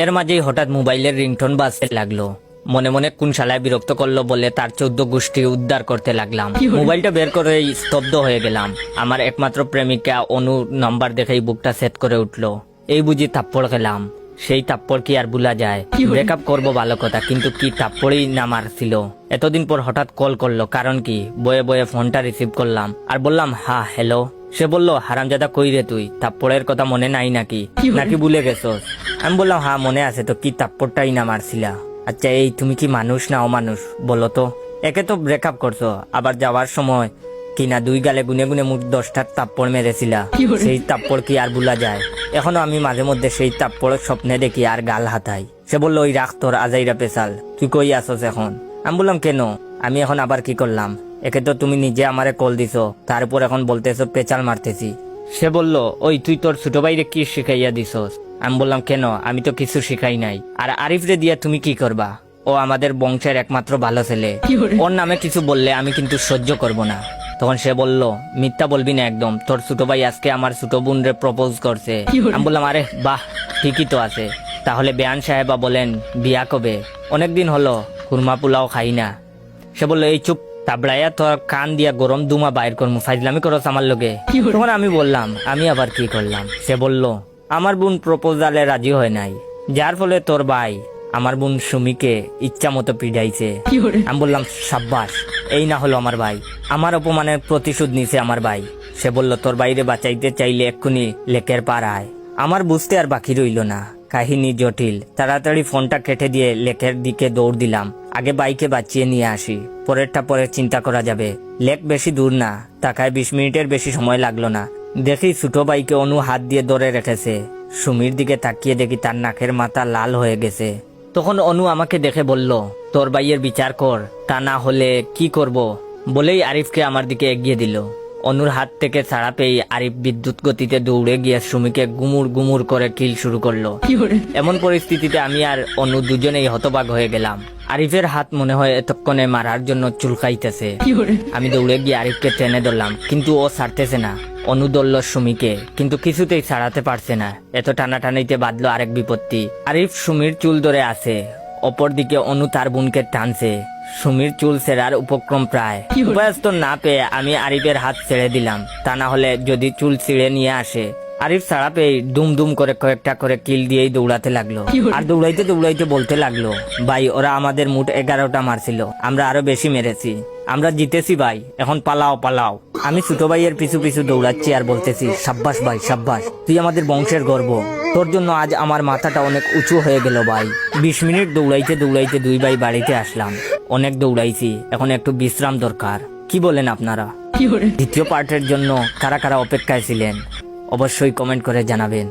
এর মাঝেই হঠাৎ মোবাইলের রিংটোন বাজতে লাগলো। মনে মনে কোন শালায় বিরক্ত করলো বলে তার 14 গোষ্ঠী উদ্ধার করতে লাগলাম। মোবাইলটা বের করে স্তব্ধ হয়ে গেলাম। আমার একমাত্র প্রেমিকা অনু নাম্বার দেখেই বুকটা সেট করে উঠলো। এই বুঝি থাপ্পড় খেলাম। সেই থাপ্পড় কি আর ভুলা যায়? ব্রেকআপ করবো ভালো কথা, কিন্তু কি থাপ্পড়ই না মারছিল। এতদিন পর হঠাৎ কল করলো, কারণ কি? বয়ে বয়ে ফোনটা রিসিভ করলাম আর বললাম হ্যাঁ হ্যালো। সে বলল, হারামজাদা কই রে তুই? থাপ্পড়ের কথা মনে নাই নাকি ভুলে গেছস? আমি বললাম হ্যাঁ মনে আছে তো, কি থাপ্পড়টাই না মারছিলা? আচ্ছা এই তুমি কি মানুষ না অমানুষ বলো তো? একে তো ব্রেকআপ করছো, আবার যাওয়ার সময় কিনা 2 গালে গুনে গুনে মুখ 10টা থাপ্পড় মেরেছিলা। সেই থাপ্পড় কি আর ভুলা যায়? এখনো আমি মাঝে মধ্যে সেই থাপ্পড় স্বপ্নে দেখি আর গাল হাতাই। সে বললো, ওই রাখ তোর আজাইরা পেশাল, তুই কই আসস এখন? আমি বললাম কেন? আমি এখন আবার কি করলাম? একে তো তুমি নিজে আমারে কল দিছো, তার উপর এখন বলতেছো পেঁচাল মারতেছি। সে বলল, ওই তুই তোর ছোট ভাইরে কি শিখাইয়া দিছস? আমি বললাম কেন, আমি তো কিছু শিখাই নাই। আর আরিফরে দিয়া তুমি কি করবা? ও আমাদের বংশের একমাত্র ভালো ছেলে, ওর নামে কিছু বললে আমি কিন্তু সহ্য করব না। তখন সে বলল, মিথ্যা বলবি না একদম, তোর ছোট ভাই আজকে আমার ছোট বোন রে প্রপোজ করছে। আমি বললাম আরে বাহ, ঠিকই তো আছে। তাহলে বেয়ান সাহেবা বলেন বিয়া কবে? অনেকদিন হলো কুরমা পোলাও খাই না। সে বললো, এই চুপ, তাবড়াইয়া তোর কান দিয়া গরম দুমা বাইর করমু, ফাইজলামি করস আমার লগে। তখন আমি বললাম, আমি আবার কি করলাম? সে বলল, আমার বোন প্রপোজালে রাজি হয় নাই, যার ফলে তোর ভাই আমার বোন সুমিকে ইচ্ছা মতো পিড়াইছে। আমি বললাম সাব্বাস, এই না হলো আমার ভাই, আমার অপমানের প্রতিশোধ নিছে আমার ভাই। সে বলল, তোর বাইরে বাঁচাইতে চাইলে এক্ষুনি লেকের পার আয়। আমার বুঝতে আর বাকি রইল না, কাহিনী জটিল। তাড়াতাড়ি ফোনটা কেটে দিয়ে লেকের দিকে দৌড় দিলাম। আগে বাইকে বাঁচিয়ে নিয়ে আসি, পরেরটা পরে চিন্তা করা যাবে। লেক বেশি দূর না, তাকায় 20 মিনিটের বেশি সময় লাগলো না। দেখি ছোট ভাইকে অনু হাত দিয়ে ধরে রেখেছে। সুমির দিকে তাকিয়ে দেখি তার নাকের মাথা লাল হয়ে গেছে। তখন অনু আমাকে দেখে বলল, তোর ভাইয়ের বিচার কর, তা না হলে কি করব? বলেই আরিফকে আমার দিকে এগিয়ে দিল। অনুর হাত থেকে ছাড়া পেয়ে আরিফ বিদ্যুৎ গতিতে দৌড়ে গিয়ে সুমিকে গুমুর গুমুর করে কিল শুরু করলো। এমন পরিস্থিতিতে আমি আর অনু দুজনেই হতবাক হয়ে গেলাম। আরিফের হাত মনে হয় এতক্ষণে মারার জন্য চুলকাইতেছে। আমি দৌড়ে গিয়ে আরিফকে টেনে ধরলাম, কিন্তু ও ছাড়তেছে না। অনু ধরল সুমিকে, কিন্তু কিছুতেই ছাড়াতে পারছে না। এত টানাটানিতে বাঁধলো আরেক বিপত্তি। আরিফ সুমির চুল ধরে আছে, অপরদিকে অনু তার বোনকে টানছে। সুমির চুল ছেড়ার উপক্রম প্রায়। উপায়স্ত না পেয়ে আমি আরিফের হাত ছেড়ে দিলাম, তা না হলে যদি চুল ছিঁড়ে নিয়ে আসে। আরিফ ছাড়া পেয়ে দুম দুম করে কয়েকটা করে কিল দিয়েই দৌড়াতে লাগলো। আর দৌড়াইতে দৌড়াইতে বলতে লাগলো, ভাই ওরা আমাদের মোট 11টা মারছিল, আমরা আরো বেশি মেরেছি, আমরা জিতেছি ভাই, এখন পালাও পালাও। আমি ছোট ভাইয়ের পিছু পিছু দৌড়াচ্ছি আর বলতেছি, সাব্বাস ভাই সাব্বাস, তুই আমাদের বংশের গর্ব, তোর জন্য আজ আমার মাথাটা অনেক উঁচু হয়ে গেল ভাই। 20 মিনিট দৌড়াইতে দৌড়াইতে 2 ভাই বাড়িতে আসলাম। অনেক দৌড়াইছি, এখন একটু বিশ্রাম দরকার। কি বলেন আপনারা? দ্বিতীয় পার্টের জন্য কারা কারা অপেক্ষায় ছিলেন অবশ্যই কমেন্ট করে জানাবেন।